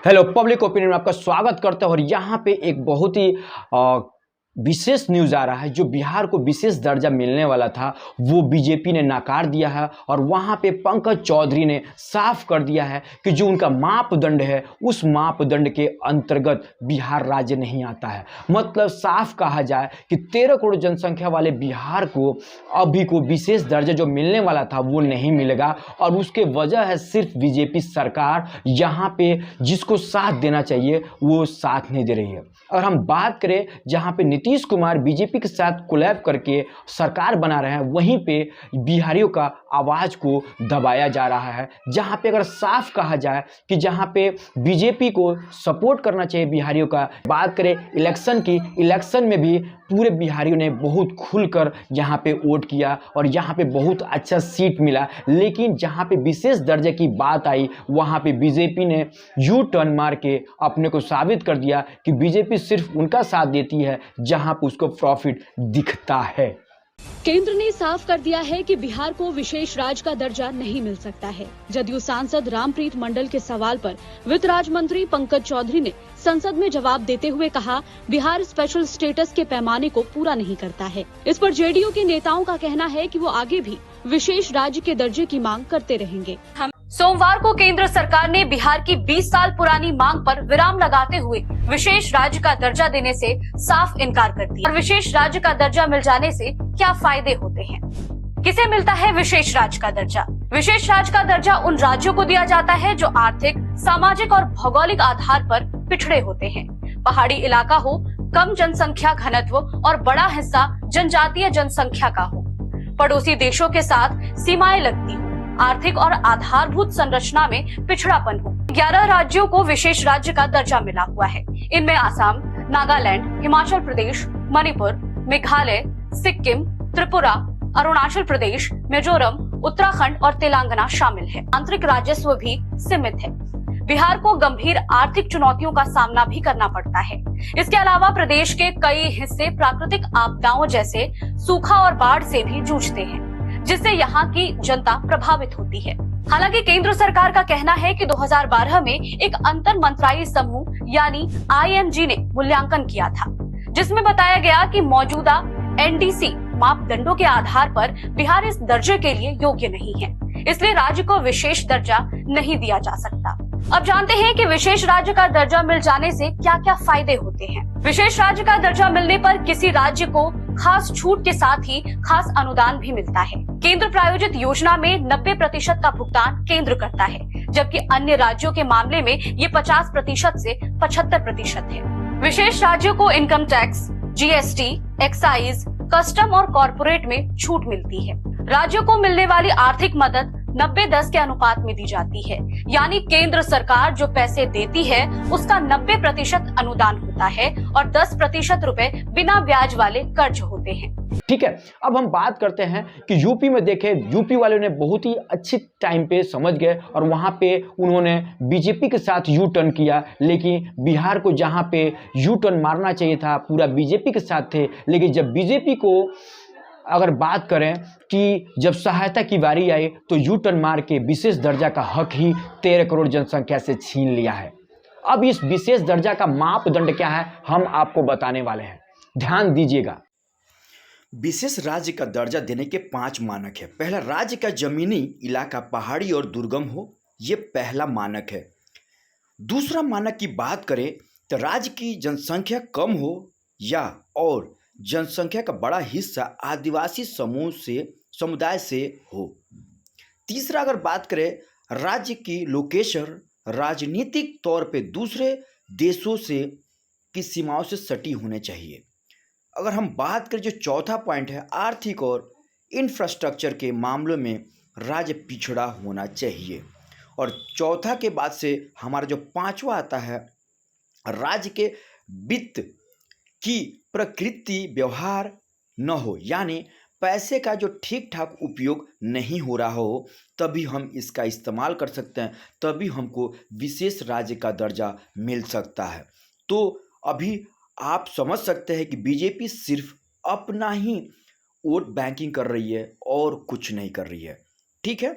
Hello, public opinion में आपका स्वागत करते हैं। और यहाँ पे एक बहुत ही विशेष न्यूज़ आ रहा है। जो बिहार को विशेष दर्जा मिलने वाला था वो बीजेपी ने नकार दिया है। और वहाँ पे पंकज चौधरी ने साफ कर दिया है कि जो उनका मापदंड है उस मापदंड के अंतर्गत बिहार राज्य नहीं आता है। मतलब साफ कहा जाए कि 13 करोड़ जनसंख्या वाले बिहार को अभी को विशेष दर्जा जो मिलने वाला था वो नहीं मिलेगा। और उसके वजह है सिर्फ बीजेपी सरकार यहाँ पे जिसको साथ देना चाहिए वो साथ नहीं दे रही है। और हम बात करें जहाँ पे नीतीश कुमार बीजेपी के साथ कोलैब करके सरकार बना रहे हैं, वहीं पे बिहारियों का आवाज़ को दबाया जा रहा है। जहाँ पे अगर साफ कहा जाए कि जहाँ पे बीजेपी को सपोर्ट करना चाहिए बिहारियों का, बात करें इलेक्शन की, इलेक्शन में भी पूरे बिहारियों ने बहुत खुलकर यहाँ पे वोट किया और यहाँ पे बहुत अच्छा सीट मिला। लेकिन जहाँ पे विशेष दर्जे की बात आई वहाँ पे बीजेपी ने यू टर्न मार के अपने को साबित कर दिया कि बीजेपी सिर्फ उनका साथ देती है जहाँ पे उसको प्रॉफिट दिखता है। केंद्र ने साफ कर दिया है कि बिहार को विशेष राज्य का दर्जा नहीं मिल सकता है। जदयू सांसद रामप्रीत मंडल के सवाल पर वित्त राज्य मंत्री पंकज चौधरी ने संसद में जवाब देते हुए कहा, बिहार स्पेशल स्टेटस के पैमाने को पूरा नहीं करता है। इस पर जेडीयू के नेताओं का कहना है कि वो आगे भी विशेष राज्य के दर्जे की मांग करते रहेंगे। सोमवार को केंद्र सरकार ने बिहार की 20 साल पुरानी मांग पर विराम लगाते हुए विशेष राज्य का दर्जा देने से साफ इनकार कर दिया। और विशेष राज्य का दर्जा मिल जाने से क्या फायदे होते हैं? किसे मिलता है विशेष राज्य का दर्जा? विशेष राज्य का दर्जा उन राज्यों को दिया जाता है जो आर्थिक, सामाजिक और भौगोलिक आधार पर पिछड़े होते हैं। पहाड़ी इलाका हो, कम जनसंख्या घनत्व और बड़ा हिस्सा जनजातीय जनसंख्या का हो, पड़ोसी देशों के साथ सीमाएं लगती हो, आर्थिक और आधारभूत संरचना में पिछड़ापन हो। 11 राज्यों को विशेष राज्य का दर्जा मिला हुआ है। इनमें आसाम, नागालैंड, हिमाचल प्रदेश, मणिपुर, मेघालय, सिक्किम, त्रिपुरा, अरुणाचल प्रदेश, मिजोरम, उत्तराखंड और तेलंगाना शामिल है। आंतरिक राजस्व भी सीमित है। बिहार को गंभीर आर्थिक चुनौतियों का सामना भी करना पड़ता है। इसके अलावा प्रदेश के कई हिस्से प्राकृतिक आपदाओं जैसे सूखा और बाढ़ से भी जूझते हैं, जिससे यहाँ की जनता प्रभावित होती है। हालांकि केंद्र सरकार का कहना है कि 2012 में एक अंतर मंत्रालय समूह यानी IMG ने मूल्यांकन किया था, जिसमें बताया गया कि मौजूदा NDC मापदंडों के आधार पर बिहार इस दर्जे के लिए योग्य नहीं है, इसलिए राज्य को विशेष दर्जा नहीं दिया जा सकता। अब जानते हैं कि विशेष राज्य का दर्जा मिल जाने से क्या क्या फायदे होते हैं। विशेष राज्य का दर्जा मिलने पर किसी राज्य को खास छूट के साथ ही खास अनुदान भी मिलता है। केंद्र प्रायोजित योजना में 90% का भुगतान केंद्र करता है, जबकि अन्य राज्यों के मामले में ये 50% से 75% है। विशेष राज्यों को income tax, GST, excise, custom और कॉर्पोरेट में छूट मिलती है। राज्यों को मिलने वाली आर्थिक मदद 90-10 के अनुपात में दी जाती है, यानी केंद्र सरकार जो पैसे देती है उसका 90% अनुदान होता है और 10% रुपए बिना ब्याज वाले कर्ज होते हैं। ठीक है, अब हम बात करते हैं कि यूपी में देखें, यूपी वालों ने बहुत ही अच्छी टाइम पे समझ गए और वहाँ पे उन्होंने बीजेपी के साथ यू टर्न किया। लेकिन बिहार को जहाँ पे यू टर्न मारना चाहिए था पूरा बीजेपी के साथ थे, लेकिन जब बीजेपी को अगर बात करें कि जब सहायता की बारी आई तो यू टर्न मार के विशेष दर्जा का हक ही 13 करोड़ जनसंख्या से छीन लिया है। अब इस विशेष दर्जा का मापदंड क्या है हम आपको बताने वाले हैं, ध्यान दीजिएगा। विशेष राज्य का दर्जा देने के 5 मानक है। पहला, राज्य का जमीनी इलाका पहाड़ी और दुर्गम हो, ये पहला मानक है। दूसरा मानक की बात करें तो राज्य की जनसंख्या कम हो या और जनसंख्या का बड़ा हिस्सा आदिवासी समुदाय से हो। तीसरा, अगर बात करें राज्य की लोकेशन राजनीतिक तौर पे दूसरे देशों से की सीमाओं से सटी होने चाहिए। अगर हम बात करें जो चौथा पॉइंट है, आर्थिक और इंफ्रास्ट्रक्चर के मामलों में राज्य पिछड़ा होना चाहिए। और चौथा के बाद से हमारा जो 5वां आता है, राज्य के वित्त की प्रकृति व्यवहार न हो, यानी पैसे का जो ठीक ठाक उपयोग नहीं हो रहा हो, तभी हम इसका इस्तेमाल कर सकते हैं, तभी हमको विशेष राज्य का दर्जा मिल सकता है। तो अभी आप समझ सकते हैं कि बीजेपी सिर्फ अपना ही वोट बैंकिंग कर रही है और कुछ नहीं कर रही है। ठीक है।